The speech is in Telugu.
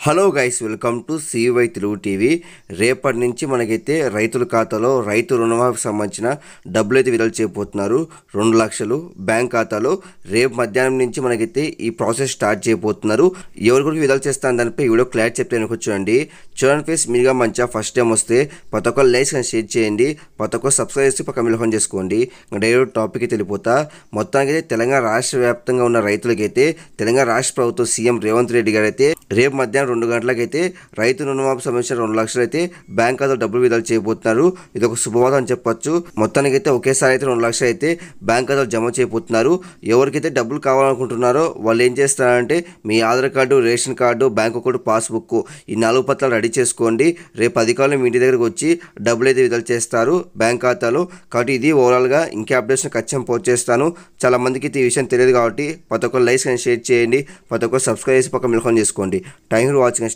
Hello guys, welcome to CY Telugu TV. రేపటి నుంచి మనకైతే రైతుల ఖాతాలో రైతు రుణమాఫీకి సంబంధించిన డబ్బులు అయితే విడుదల చేయబోతున్నారు. 2 లక్షలు బ్యాంక్ ఖాతాలో రేపు మధ్యాహ్నం నుంచి మనకైతే ఈ ప్రాసెస్ స్టార్ట్ చేయబోతున్నారు. ఎవరి గురించి విడుదల చేస్తాను దానిపై వీడియో క్లారిటీ చెప్తే కూర్చోండి. చూడండి ఫ్రెండ్స్, మీరుగా మంచిగా ఫస్ట్ టైం వస్తే ప్రతి ఒక్క లైక్స్ అని షేర్ చేయండి, ప్రతి ఒక్క సబ్స్క్రైబ్ చేసి పక్క మిలహం చేసుకోండి. డైరెక్ట్ టాపిక్ వెళ్ళిపోతా. మొత్తానికి అయితే తెలంగాణ రాష్ట్ర వ్యాప్తంగా ఉన్న రైతులకైతే తెలంగాణ రాష్ట్ర ప్రభుత్వం సీఎం రేవంత్ రెడ్డి గారు అయితే రేపు మధ్యాహ్నం 2 గంటలకైతే రైతు రుణమాఫీ సంబంధించిన 2 లక్షలు అయితే బ్యాంక్ ఖాతాలో డబ్బులు విడుదల చేయబోతున్నారు. ఇది ఒక శుభవార్త అని చెప్పొచ్చు. మొత్తానికి అయితే ఒకేసారి అయితే 2 లక్షలు అయితే బ్యాంక్ ఖాతాలో జమ చేయబోతున్నారు. ఎవరికైతే డబ్బులు కావాలనుకుంటున్నారో వాళ్ళు ఏం చేస్తారంటే మీ Aadhaar card, ration card, bank account, passbook ఈ 4 పత్రాలు రెడీ చేసుకోండి. రేపు అధికారులు మీ ఇంటి దగ్గరకు వచ్చి డబ్బులు అయితే విడుదల చేస్తారు బ్యాంక్ ఖాతాలో. కాబట్టి ఇది ఓవరాల్గా ఇంకా అప్డేట్స్ ఖచ్చితంగా పోస్ట్ చేస్తాను. చాలా మందికి అయితే ఈ విషయం తెలియదు కాబట్టి ప్రతి ఒక్కరు లైక్స్ అండ్ షేర్ చేయండి, ప్రతి ఒక్కరు సబ్స్క్రైబ్ చేసి పక్క మిలకం చేసుకోండి. Thank you for watching.